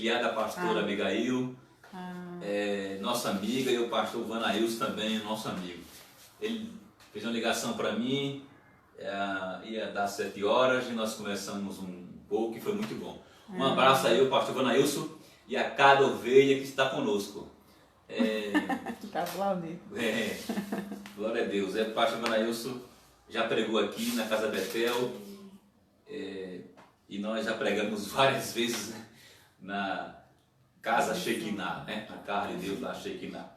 filhada da pastora Abigail, nossa amiga, e o pastor Vanailson também, nosso amigo. Ele fez uma ligação para mim, ia dar 7 horas e nós conversamos um pouco e foi muito bom. Um abraço aí ao pastor Vanailson e a cada ovelha que está conosco. Tá aplaudindo. Glória a Deus. O pastor Vanailson já pregou aqui na Casa Betel e nós já pregamos várias vezes, né, na Casa Shekinah, né, na Casa de Deus lá, Shekinah.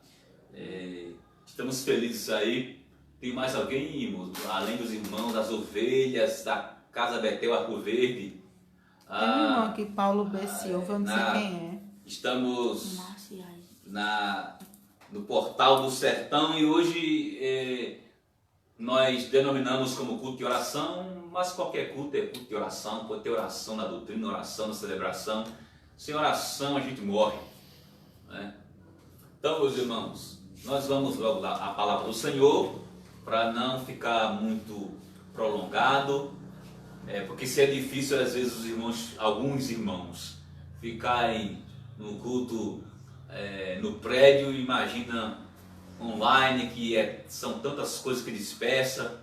Estamos felizes aí. Tem mais alguém, irmãos, além dos irmãos, das ovelhas, da Casa Betel Arco Verde? Tem um irmão aqui, Paulo B. Silva, eu não sei quem é. Estamos no Portal do Sertão e hoje nós denominamos como culto de oração, mas qualquer culto é culto de oração, pode ter oração na doutrina, oração na celebração. Sem oração a gente morre, né? Então, meus irmãos, nós vamos logo lá à palavra do Senhor, para não ficar muito prolongado, porque se é difícil às vezes os irmãos, alguns irmãos ficarem no culto no prédio, imagina online que são tantas coisas que dispersa.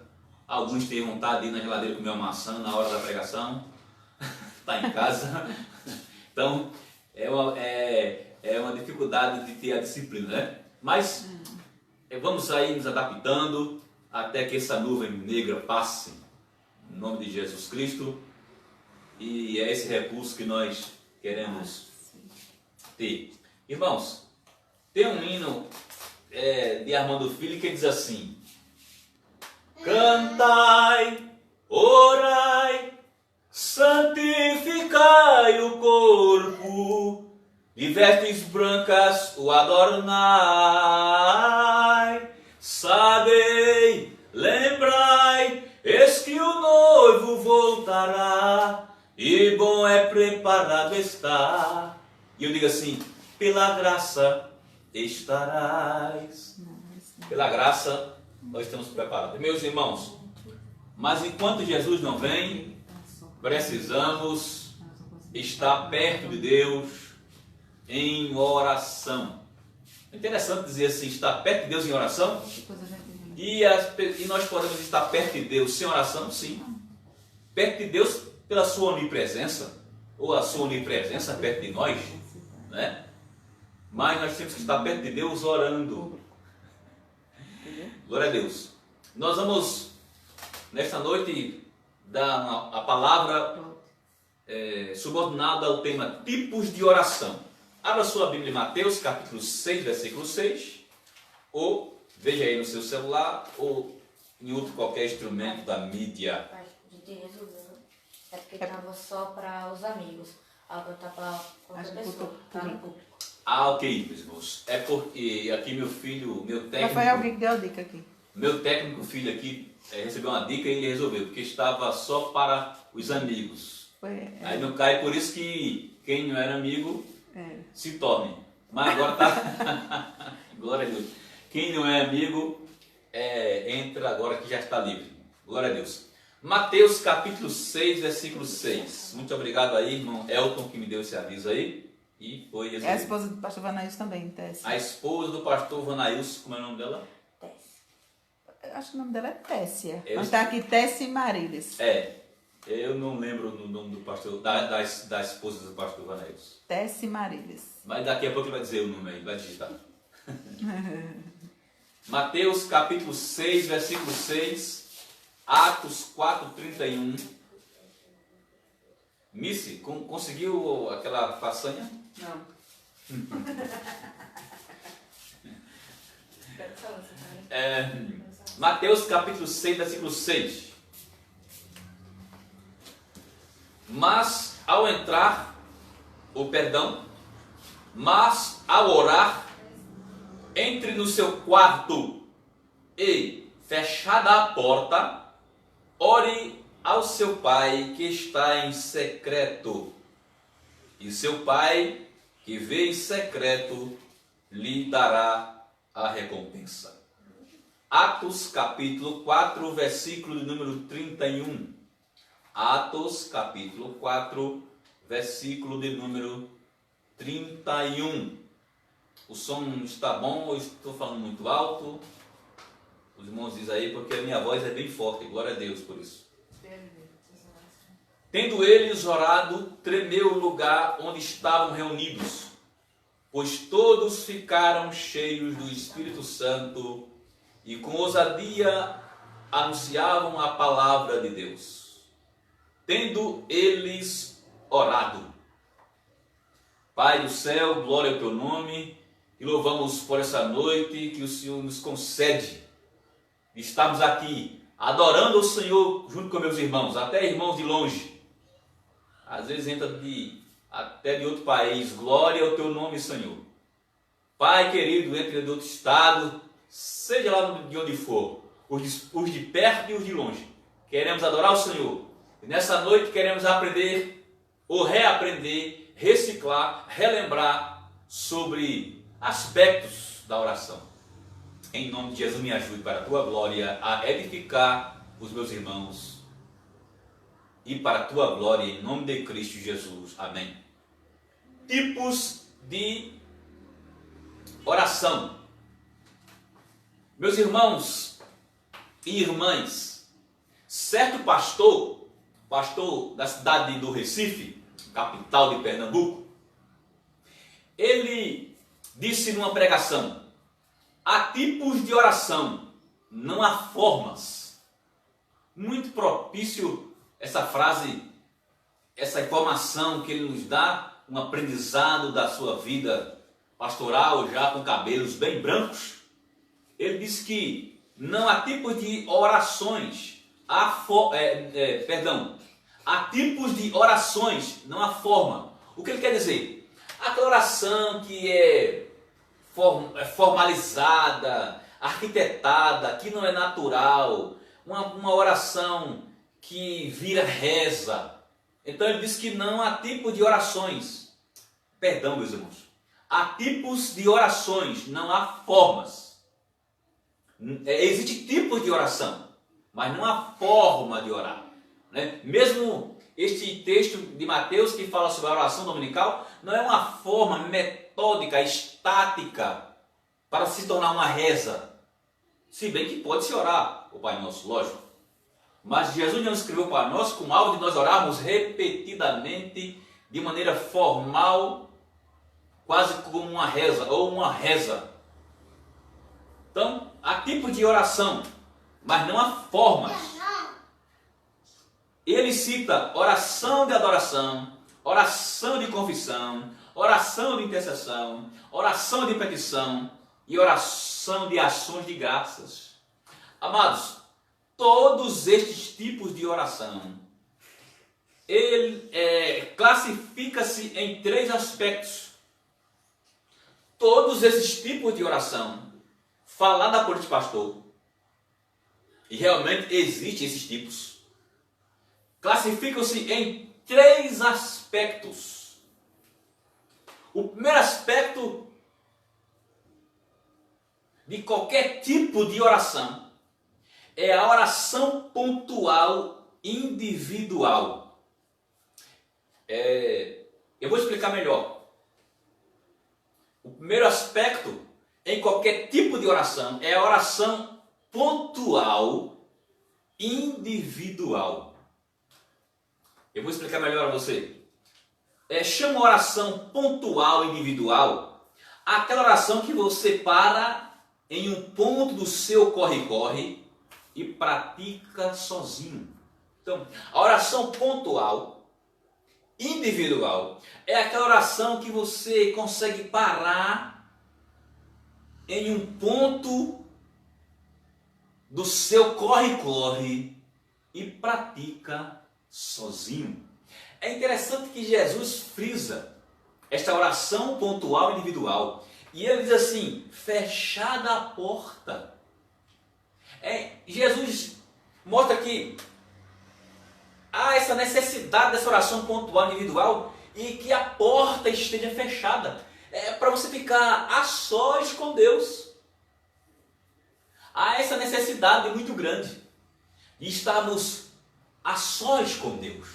Alguns têm vontade de ir na geladeira comer uma maçã na hora da pregação, está em casa. Então é uma dificuldade de ter a disciplina, né? Mas vamos aí nos adaptando até que essa nuvem negra passe, em nome de Jesus Cristo. E é esse recurso que nós queremos ter. Irmãos, tem um hino de Armando Filho que diz assim: cantai, orai, santificai o corpo, de vestes brancas o adornai. Sabei, lembrai, eis que o noivo voltará, e bom é preparado estar. E eu digo assim: pela graça estarás. Pela graça nós estamos preparados. Meus irmãos, mas enquanto Jesus não vem, precisamos estar perto de Deus em oração. É interessante dizer assim, estar perto de Deus em oração. E nós podemos estar perto de Deus sem oração, sim. Perto de Deus pela sua onipresença, ou a sua onipresença perto de nós, né? Mas nós temos que estar perto de Deus orando. Glória a Deus. Nós vamos, nesta noite, dar a palavra subordinada ao tema tipos de oração. Abra sua Bíblia em Mateus, capítulo 6, versículo 6, ou veja aí no seu celular, ou em outro qualquer instrumento da mídia. A gente resolveu. É porque estava só para os amigos. Agora está para outra pessoa. Está no público. Ok, meus irmãos. É porque aqui meu filho, meu técnico... Foi alguém que deu a dica aqui. Meu técnico filho aqui recebeu uma dica e ele resolveu, porque estava só para os amigos. Aí não cai, por isso que quem não era amigo se torne. Mas agora tá... Glória a Deus. Quem não é amigo, entra agora que já está livre. Glória a Deus. Mateus capítulo 6, versículo 6. Muito obrigado aí, irmão Elton, que me deu esse aviso aí. E foi resolvido. É a esposa do pastor Vanailson também, Tessia. A esposa do pastor Vanailson, como é o nome dela? Tessia. Acho que o nome dela é Tessia. Mas está aqui Tessia Marilis. Eu não lembro o nome do pastor, da esposa do pastor Vanailson. Tessia Marilis. Mas daqui a pouco ele vai dizer o nome aí, vai digitar. Mateus capítulo 6, versículo 6, Atos 4:31. Missy, conseguiu aquela façanha? Não. Mateus capítulo 6, versículo 6. Mas ao orar, entre no seu quarto e, fechada a porta, ore ao seu pai que está em secreto, e seu pai que vê em secreto lhe dará a recompensa. Atos capítulo 4, versículo de número 31. Atos capítulo 4, versículo de número 31. O som está bom ou estou falando muito alto? Os irmãos dizem aí, porque a minha voz é bem forte, glória a Deus por isso. Tendo eles orado, tremeu o lugar onde estavam reunidos, pois todos ficaram cheios do Espírito Santo e com ousadia anunciavam a palavra de Deus. Tendo eles orado. Pai do céu, glória ao teu nome, e louvamos por essa noite que o Senhor nos concede. Estamos aqui adorando o Senhor junto com meus irmãos, até irmãos de longe. Às vezes entra até de outro país. Glória ao teu nome, Senhor. Pai querido, entra de outro estado, seja lá de onde for, os de perto e os de longe. Queremos adorar o Senhor. E nessa noite queremos aprender ou reaprender, reciclar, relembrar sobre aspectos da oração. Em nome de Jesus, me ajude para a tua glória a edificar os meus irmãos e para a tua glória, em nome de Cristo Jesus. Amém. Tipos de oração. Meus irmãos e irmãs, certo pastor da cidade do Recife, capital de Pernambuco, ele disse numa pregação: há tipos de oração, não há formas. Muito propício essa frase, essa informação que ele nos dá, um aprendizado da sua vida pastoral, já com cabelos bem brancos. Ele diz que não há tipos de orações, há tipos de orações, não há forma. O que ele quer dizer? Aquela oração que é formalizada, arquitetada, que não é natural, uma oração que vira reza. Então ele diz que não há tipo de orações. Perdão, meus irmãos. Há tipos de orações, não há formas. Existe tipos de oração, mas não há forma de orar, né? Mesmo este texto de Mateus que fala sobre a oração dominical, não é uma forma metódica, estática, para se tornar uma reza. Se bem que pode se orar o Pai Nosso, lógico. Mas Jesus não escreveu para nós com algo de nós orarmos repetidamente, de maneira formal, quase como uma reza, ou uma reza. Então, há tipos de oração, mas não há formas. Ele cita oração de adoração, oração de confissão, oração de intercessão, oração de petição e oração de ações de graças. Amados, todos estes tipos de oração, ele classifica-se em 3 aspectos. Todos esses tipos de oração, falada por este pastor, e realmente existem esses tipos, classificam-se em 3 aspectos. O primeiro aspecto de qualquer tipo de oração é a oração pontual individual. Eu vou explicar melhor. O primeiro aspecto em qualquer tipo de oração é a oração pontual individual. Eu vou explicar melhor a você. Chama oração pontual individual aquela oração que você para em um ponto do seu corre-corre e pratica sozinho. Então, a oração pontual individual é aquela oração que você consegue parar em um ponto do seu corre-corre e pratica sozinho. É interessante que Jesus frisa esta oração pontual individual e ele diz assim: fechada a porta. Jesus mostra que há essa necessidade dessa oração pontual individual e que a porta esteja fechada. É para você ficar a sós com Deus. Há essa necessidade muito grande de estarmos a sós com Deus.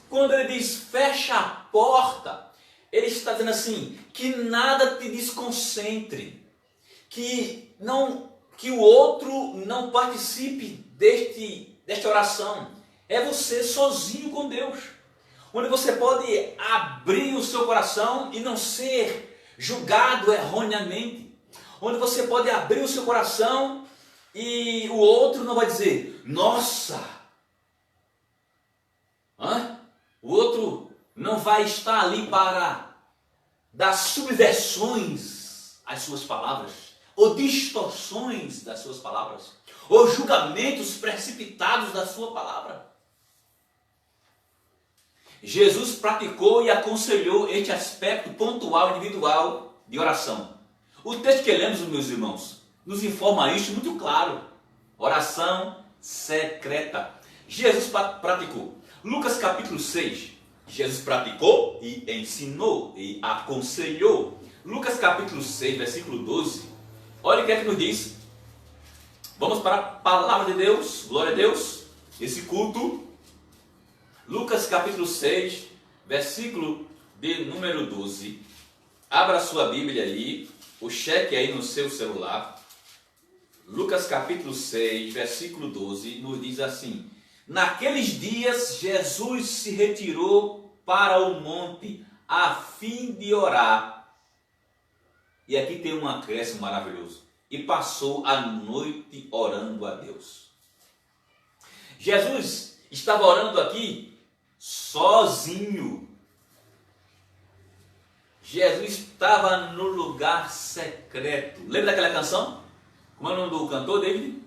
Quando ele diz fecha a porta, Ele está dizendo assim, que nada te desconcentre, que o outro não participe desta oração. É você sozinho com Deus, onde você pode abrir o seu coração e não ser julgado erroneamente, onde você pode abrir o seu coração e o outro não vai dizer, nossa, o outro não vai estar ali para dar subversões às suas palavras, ou distorções das suas palavras, ou julgamentos precipitados da sua palavra. Jesus praticou e aconselhou este aspecto pontual, individual de oração. O texto que lemos, meus irmãos, nos informa isso muito claro. Oração secreta. Jesus praticou. Lucas capítulo 6. Jesus praticou e ensinou e aconselhou. Lucas capítulo 6, versículo 12. Olha o que é que nos diz. Vamos para a palavra de Deus. Glória a Deus. Esse culto. Lucas capítulo 6, versículo de número 12. Abra a sua Bíblia aí, o cheque aí no seu celular. Lucas capítulo 6, versículo 12, nos diz assim: naqueles dias Jesus se retirou para o monte a fim de orar. E aqui tem um acréscimo maravilhoso. E passou a noite orando a Deus. Jesus estava orando aqui sozinho. Jesus estava no lugar secreto. Lembra daquela canção? Como é o nome do cantor, David?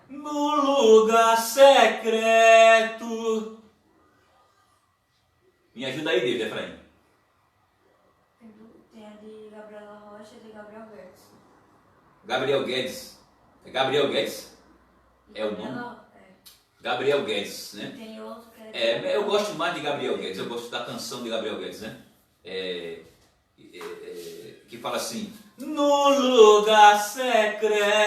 No lugar secreto. Me ajuda aí, David, Efraim. Tem a de Gabriela Rocha e de Gabriel Guedes. Gabriel Guedes. É Gabriel Guedes? É o nome? Gabriel Guedes, né? Tem outro que é... eu gosto mais de Gabriel Guedes, eu gosto da canção de Gabriel Guedes, né? Que fala assim, no lugar secreto.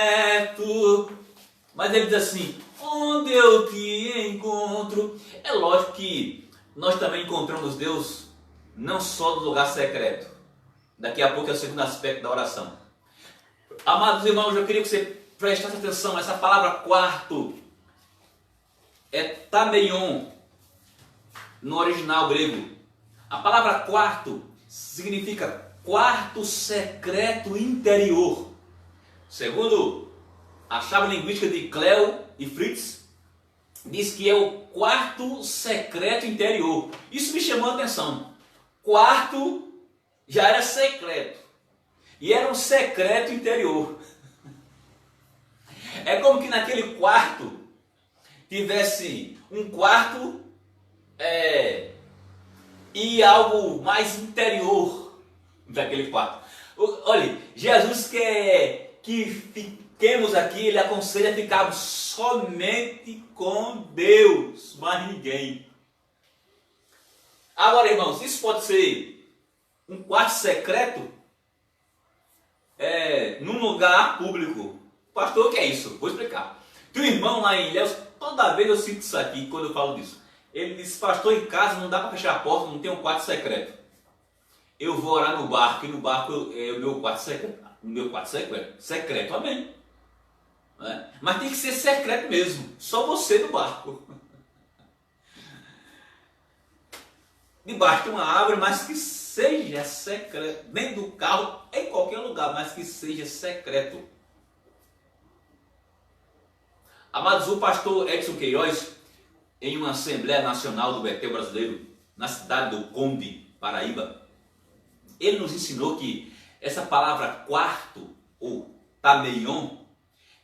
Mas ele diz assim, onde eu te encontro. É lógico que nós também encontramos Deus não só no lugar secreto. Daqui a pouco é o segundo aspecto da oração. Amados irmãos, eu queria que você prestasse atenção. Essa palavra quarto é tameion, no original grego. A palavra quarto significa quarto secreto interior. Segundo a chave linguística de Cleo e Fritz, diz que é o quarto secreto interior. Isso me chamou a atenção. Quarto já era secreto. E era um secreto interior. É como que naquele quarto tivesse um quarto e algo mais interior daquele quarto. Olha, Jesus quer que fiquemos aqui, ele aconselha ficarmos somente com Deus, mais ninguém. Agora, irmãos, isso pode ser um quarto secreto num lugar público. Pastor, o que é isso? Vou explicar. Tem um irmão lá em Ilhéus, toda vez eu sinto isso aqui quando eu falo disso. Ele diz, pastor, em casa não dá para fechar a porta, não tem um quarto secreto. Eu vou orar no barco, e no barco é o meu quarto secreto. O meu quarto secreto, amém. Mas tem que ser secreto mesmo, só você no barco. Debaixo de uma árvore, mas que seja secreto. Dentro do carro, em qualquer lugar, mas que seja secreto. Amados, o pastor Edson Queiroz, em uma Assembleia Nacional do Betel Brasileiro, na cidade do Conde, Paraíba, ele nos ensinou que essa palavra quarto, ou tameion,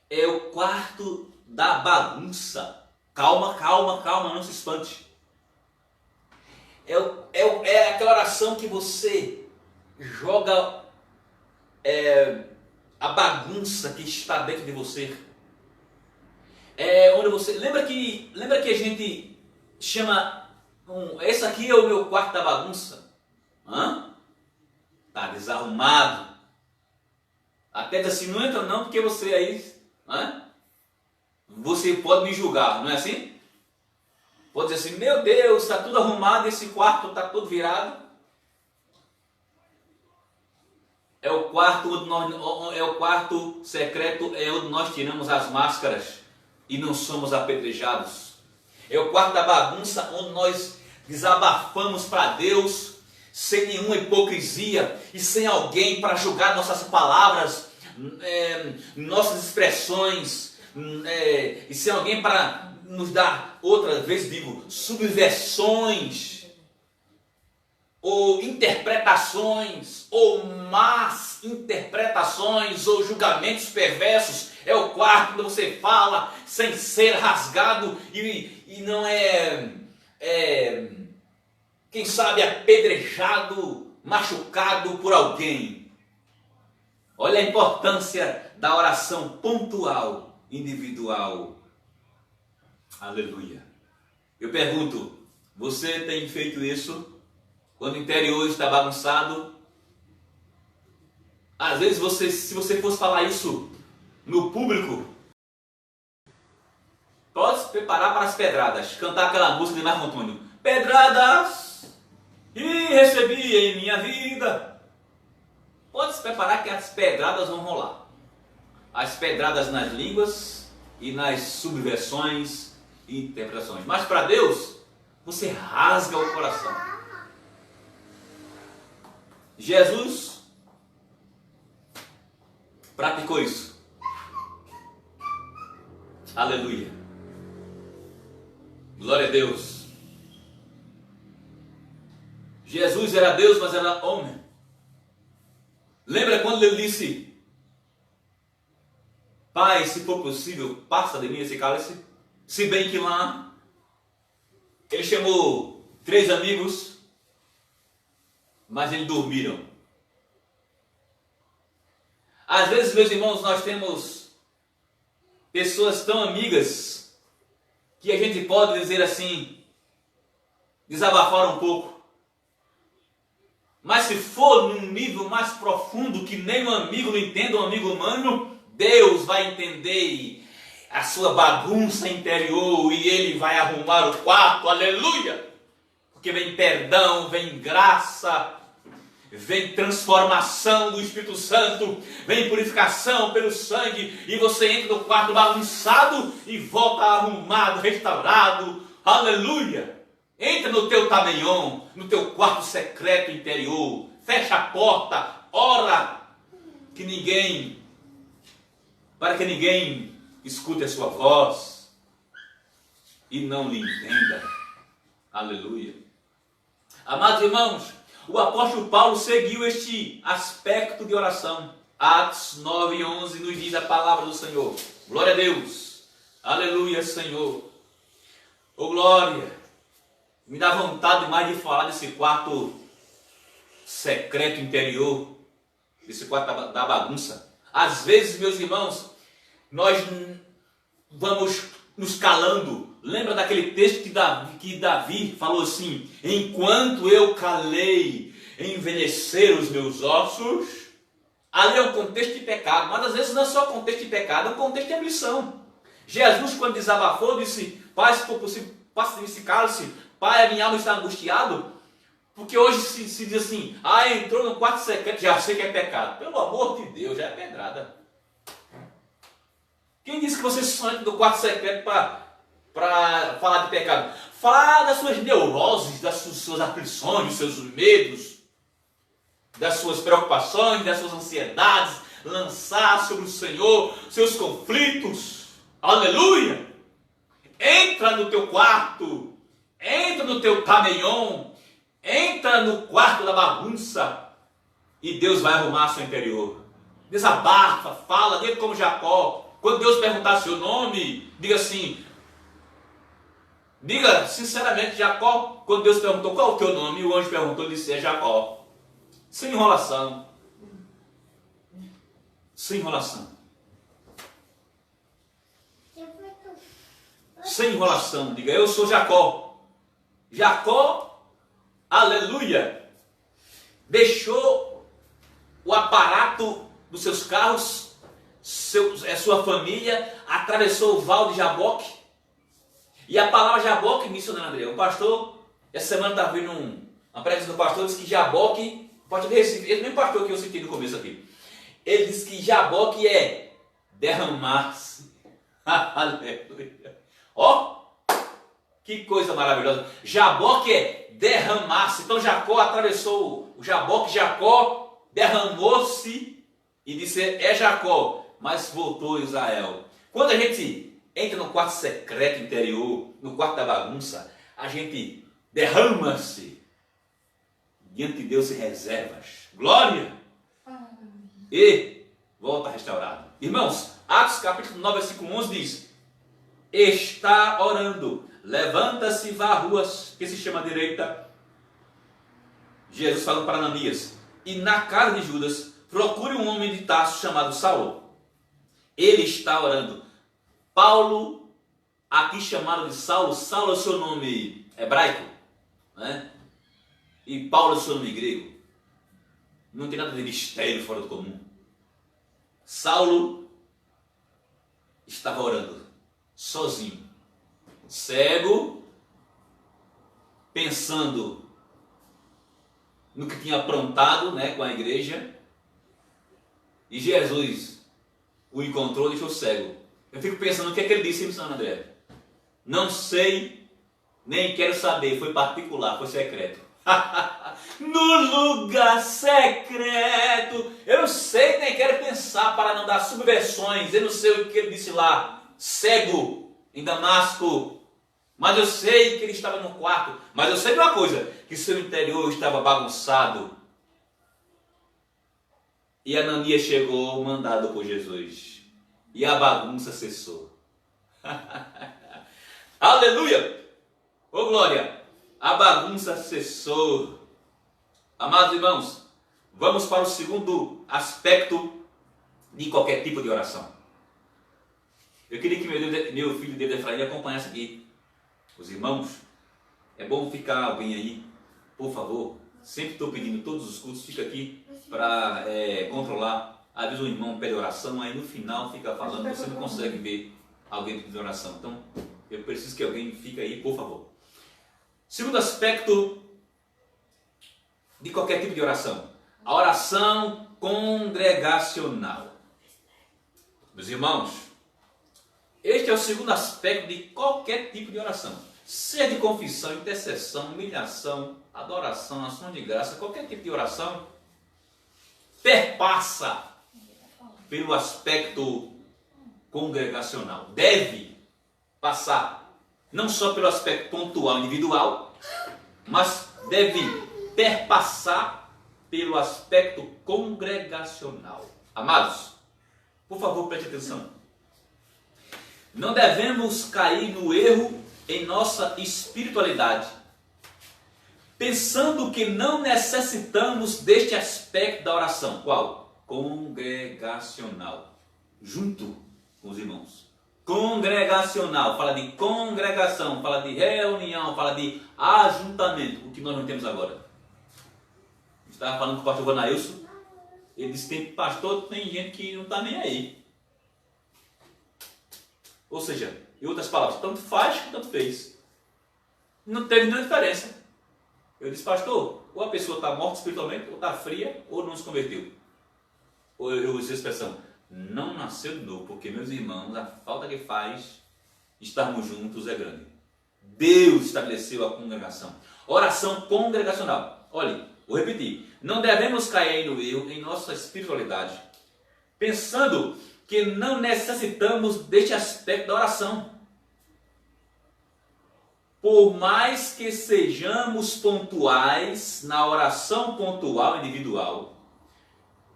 é o quarto da bagunça. Calma, calma, calma, não se espante. É aquela oração que você joga a bagunça que está dentro de você. Onde você lembra que a gente chama esse aqui é o meu quarto da bagunça. Tá desarrumado. Até diz assim, não entra não, porque você aí, você pode me julgar, não é assim? Pode dizer assim, meu Deus, está tudo arrumado, esse quarto está todo virado. É o quarto secreto, é onde nós tiramos as máscaras e não somos apedrejados. É o quarto da bagunça, onde nós desabafamos para Deus sem nenhuma hipocrisia e sem alguém para julgar nossas palavras, nossas expressões, e sem alguém para nos dar, outra vez digo, subversões, ou interpretações, ou más interpretações, ou julgamentos perversos. É o quarto onde você fala sem ser rasgado e não quem sabe apedrejado, machucado por alguém. Olha a importância da oração pontual, individual. Aleluia. Eu pergunto, você tem feito isso? Quando o interior está bagunçado? Às vezes se você fosse falar isso no público, pode se preparar para as pedradas. Cantar aquela música de Marco Antônio. Pedradas e recebi em minha vida. Pode se preparar que as pedradas vão rolar. As pedradas nas línguas e nas subversões e interpretações. Mas para Deus, você rasga o coração. Jesus praticou isso. Aleluia. Glória a Deus. Jesus era Deus, mas era homem. Lembra quando ele disse: Pai, se for possível, passa de mim esse cálice? Se bem que lá ele chamou 3 amigos, mas eles dormiram. Às vezes, meus irmãos, nós temos pessoas tão amigas que a gente pode dizer assim, desabafar um pouco. Mas se for num nível mais profundo, que nem um amigo não entenda um amigo humano, Deus vai entender a sua bagunça interior e Ele vai arrumar o quarto, aleluia! Porque vem perdão, vem graça, vem transformação do Espírito Santo, vem purificação pelo sangue, e você entra no quarto bagunçado e volta arrumado, restaurado, aleluia! Entra no teu tabelião, no teu quarto secreto interior, fecha a porta, ora, para que ninguém escute a sua voz e não lhe entenda, aleluia. Amados irmãos, o apóstolo Paulo seguiu este aspecto de oração. Atos 9:11 nos diz a palavra do Senhor. Glória a Deus, aleluia, Senhor, oh glória. Me dá vontade mais de falar desse quarto secreto interior, desse quarto da bagunça. Às vezes, meus irmãos, nós vamos nos calando. Lembra daquele texto que Davi falou assim: enquanto eu calei, envelheceram os meus ossos. Ali é um contexto de pecado, mas às vezes não é só contexto de pecado, é um contexto de aflição. Jesus, quando desabafou, disse: Pai, se for possível, passe esse cálice. Pai, a minha alma está angustiado. Porque hoje se diz assim: entrou no quarto secreto, já sei que é pecado. Pelo amor de Deus, já é pedrada. Quem disse que você só entra no quarto secreto para falar de pecado? Falar das suas neuroses, das suas aflições, dos seus medos, das suas preocupações, das suas ansiedades, lançar sobre o Senhor seus conflitos. Aleluia! Entra no teu quarto, entra no teu caminhão, entra no quarto da bagunça e Deus vai arrumar seu interior. Desabafa, fala, diga como Jacó. Quando Deus perguntar seu nome, diga assim, diga sinceramente, Jacó. Quando Deus perguntou qual é o teu nome, o anjo perguntou, ele disse: é Jacó. Sem enrolação. Sem enrolação. Sem enrolação. Diga: eu sou Jacó. Jacó, aleluia, deixou o aparato dos seus carros, sua família, atravessou o val de Jaboque. E a palavra Jaboque, missionário André, o pastor, essa semana estava vendo uma pregação do pastor, disse que Jaboque pastor de Recife, esse mesmo pastor que eu citei no começo aqui, ele disse que jaboque é derramar-se. Aleluia. Ó, que coisa maravilhosa. Jaboque é derramar-se. Então Jacó atravessou o jaboque, Jacó derramou-se e disse, é Jacó, mas voltou Israel. Quando a gente entra no quarto secreto interior, no quarto da bagunça, a gente derrama-se diante de Deus e reservas. Glória! E volta restaurado. Irmãos, Atos capítulo 9, versículo 11 diz, está orando, levanta-se e vá à rua que se chama direita. Jesus falando para Ananias, e na casa de Judas, procure um homem de Tarso chamado Saulo. Ele está orando. Paulo, aqui chamado de Saulo, Saulo é o seu nome hebraico, né? E Paulo é o seu nome grego. Não tem nada de mistério fora do comum. Saulo estava orando, sozinho, cego, pensando no que tinha aprontado, né, com a igreja, e Jesus o encontrou e deixou cego. Eu fico pensando o que é que ele disse, São André? Não sei, nem quero saber, foi particular, foi secreto. No lugar secreto, eu não sei, nem quero pensar para não dar subversões, eu não sei o que ele disse lá, cego em Damasco, mas eu sei que ele estava no quarto, mas eu sei de uma coisa, que seu interior estava bagunçado. E Ananias chegou mandado por Jesus, e a bagunça cessou. Aleluia! Ô glória! A bagunça cessou. Amados irmãos, vamos para o segundo aspecto de qualquer tipo de oração. Eu queria que meu filho David Efraim acompanhasse aqui os irmãos. É bom ficar alguém aí, por favor. Sempre estou pedindo, todos os cultos, fica aqui para controlar. Às vezes o irmão pede oração, aí no final fica falando, você não consegue ver alguém pedindo oração. Então, eu preciso que alguém fique aí, por favor. Segundo aspecto de qualquer tipo de oração, a oração congregacional. Meus irmãos, este é o segundo aspecto de qualquer tipo de oração. Seja de confissão, intercessão, humilhação, adoração, ação de graça, qualquer tipo de oração perpassa pelo aspecto congregacional. Deve passar não só pelo aspecto pontual individual, mas deve perpassar pelo aspecto congregacional. Amados, por favor, preste atenção. Não devemos cair no erro em nossa espiritualidade, pensando que não necessitamos deste aspecto da oração. Qual? Congregacional. Junto com os irmãos. Congregacional, fala de congregação, fala de reunião, fala de ajuntamento, o que nós não temos agora. Estava falando com o pastor Vanailson, ele disse que tem pastor, tem gente que não está nem aí. Ou seja, em outras palavras, tanto faz que tanto fez. Não teve nenhuma diferença. Eu disse, pastor, ou a pessoa está morta espiritualmente, ou está fria, ou não se converteu. Ou eu usei a expressão, não nasceu de novo, porque, meus irmãos, a falta que faz estarmos juntos é grande. Deus estabeleceu a congregação. Oração congregacional. Olhe, vou repetir. Não devemos cair no erro em nossa espiritualidade, pensando que não necessitamos deste aspecto da oração. Por mais que sejamos pontuais na oração pontual individual,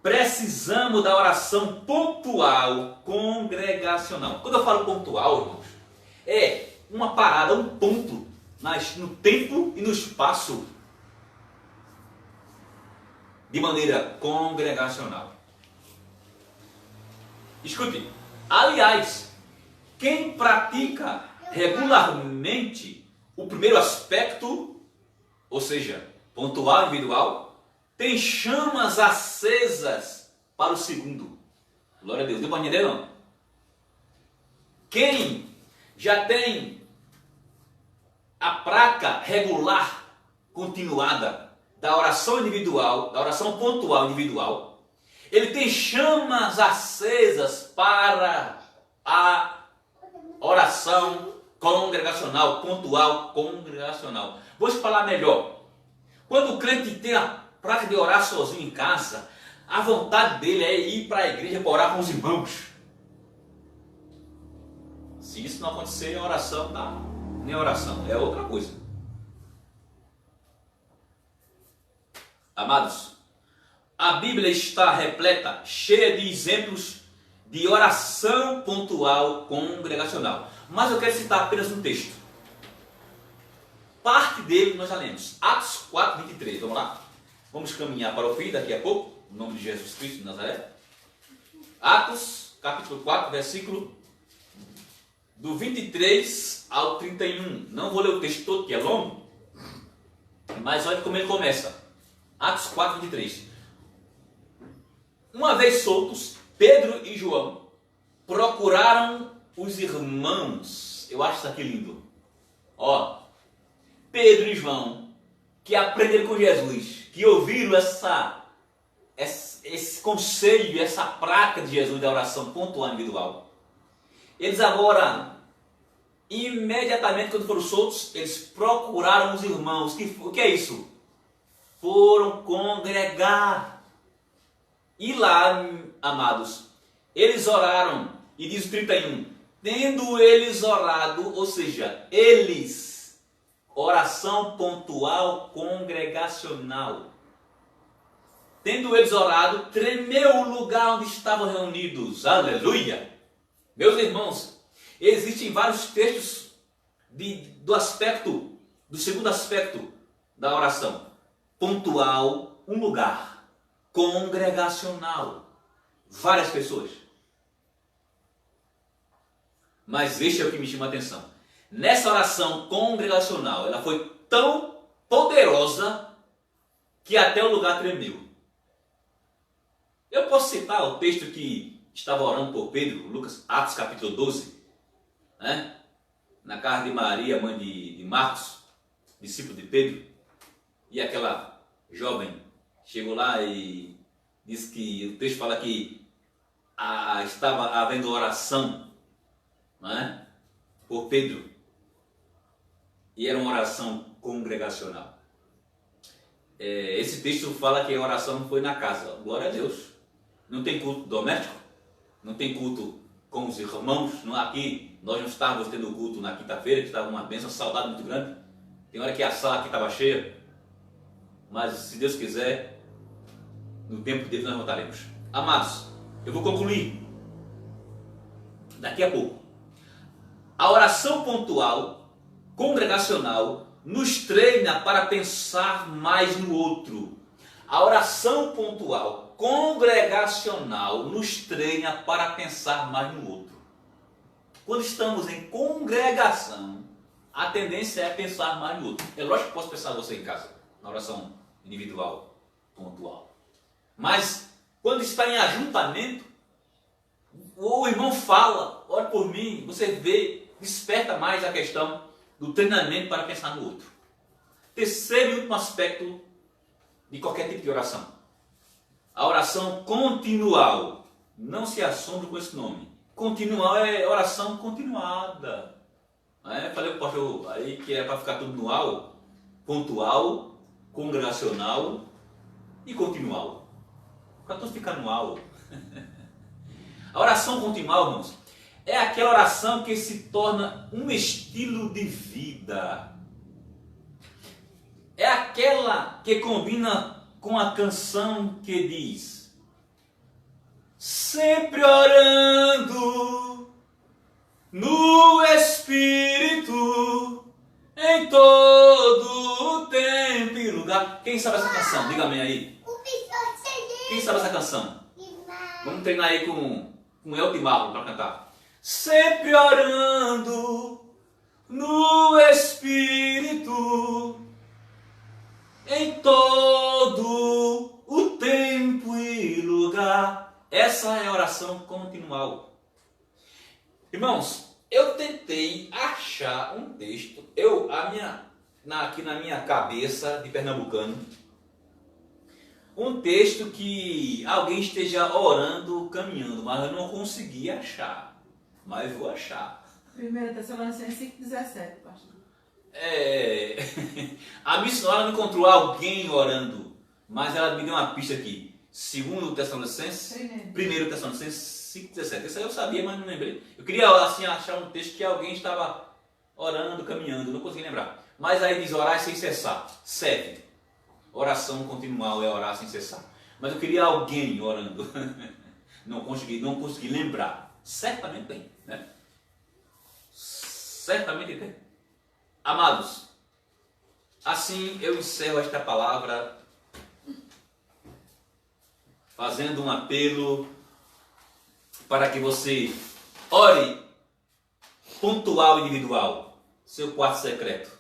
precisamos da oração pontual congregacional. Quando eu falo pontual, irmãos, é uma parada, um ponto no tempo e no espaço de maneira congregacional. Escute, aliás, quem pratica regularmente o primeiro aspecto, ou seja, pontual individual, tem chamas acesas para o segundo. Glória a Deus. Deu para entender, não? Quem já tem a prática regular, continuada da oração individual, da oração pontual individual. Ele tem chamas acesas para a oração congregacional, pontual, congregacional. Vou falar melhor. Quando o crente tem a prática de orar sozinho em casa, a vontade dele é ir para a igreja para orar com os irmãos. Se isso não acontecer, a oração nem oração, é outra coisa. Amados, a Bíblia está repleta, cheia de exemplos de oração pontual congregacional. Mas eu quero citar apenas um texto. Parte dele nós já lemos. Atos 4, 23. Vamos lá? Vamos caminhar para o fim daqui a pouco. Em nome de Jesus Cristo de Nazaré. Atos, capítulo 4, versículo do 23 ao 31. Não vou ler o texto todo, que é longo. Mas olha como ele começa. Atos 4, 23. Uma vez soltos, Pedro e João procuraram os irmãos. Eu acho isso aqui lindo. Ó, Pedro e João, que aprenderam com Jesus, que ouviram esse conselho, essa prática de Jesus da oração pontual individual. Eles agora, imediatamente quando foram soltos, eles procuraram os irmãos. O que é isso? Foram congregar. E lá, amados, eles oraram, e diz o 31, tendo eles orado, ou seja, eles, oração pontual congregacional, tendo eles orado, tremeu o lugar onde estavam reunidos. Aleluia! Meus irmãos, existem vários textos do segundo aspecto da oração. Pontual, um lugar. Congregacional, várias pessoas. Mas este é o que me chama a atenção. Nessa oração congregacional, ela foi tão poderosa que até o lugar tremeu. Eu posso citar o texto que estava orando por Pedro, Lucas, Atos capítulo 12, né? Na casa de Maria, mãe de Marcos, discípulo de Pedro, e aquela jovem chegou lá e disse que o texto fala que estava havendo oração, não é? Por Pedro, e era uma oração congregacional. Esse texto fala que a oração não foi na casa. Glória a Deus. Não tem culto doméstico, não tem culto com os irmãos. Não, aqui nós não estávamos tendo culto na quinta-feira, que estava uma bênção, saudade muito grande. Tem hora que a sala aqui estava cheia, mas se Deus quiser, no tempo de Deus nós voltaremos. Amados, eu vou concluir daqui a pouco. A oração pontual, congregacional, nos treina para pensar mais no outro. A oração pontual, congregacional, nos treina para pensar mais no outro. Quando estamos em congregação, a tendência é pensar mais no outro. É lógico que posso pensar você em casa, na oração individual, pontual. Mas, quando está em ajuntamento, o irmão fala, ore por mim, você vê, desperta mais a questão do treinamento para pensar no outro. Terceiro e último aspecto de qualquer tipo de oração. A oração continual. Não se assombre com esse nome. Continual é oração continuada. Falei para o pastor aí que era para ficar tudo no al, pontual, congregacional e continual. Para tudo ficar no al. A oração continual, irmãos, é aquela oração que se torna um estilo de vida. É aquela que combina com a canção que diz: sempre orando no Espírito, em todo o tempo e lugar. Quem sabe essa canção? Diga amém aí. Quem sabe essa canção? Vamos treinar aí com Elton e Marlon para cantar. Sempre orando no Espírito, em todo o tempo e lugar. Essa é a oração continual. Irmãos, eu tentei achar um texto, aqui na minha cabeça de pernambucano, Um texto que alguém esteja orando, caminhando, mas eu não consegui achar. Mas vou achar. 1 Tessalonicenses 5,17, pastor. A missionária não encontrou alguém orando, mas ela me deu uma pista aqui. 2 Tessalonicenses, 1 Tessalonicenses 5,17. Isso aí eu sabia, mas não lembrei. Eu queria assim, achar um texto que alguém estava orando, caminhando, não consegui lembrar. Mas aí diz orar sem cessar. Serve. Oração continual é orar sem cessar. Mas eu queria alguém orando. Não consegui lembrar. Certamente tem, né? Certamente tem. Amados, assim eu encerro esta palavra fazendo um apelo para que você ore pontual individual, seu quarto secreto.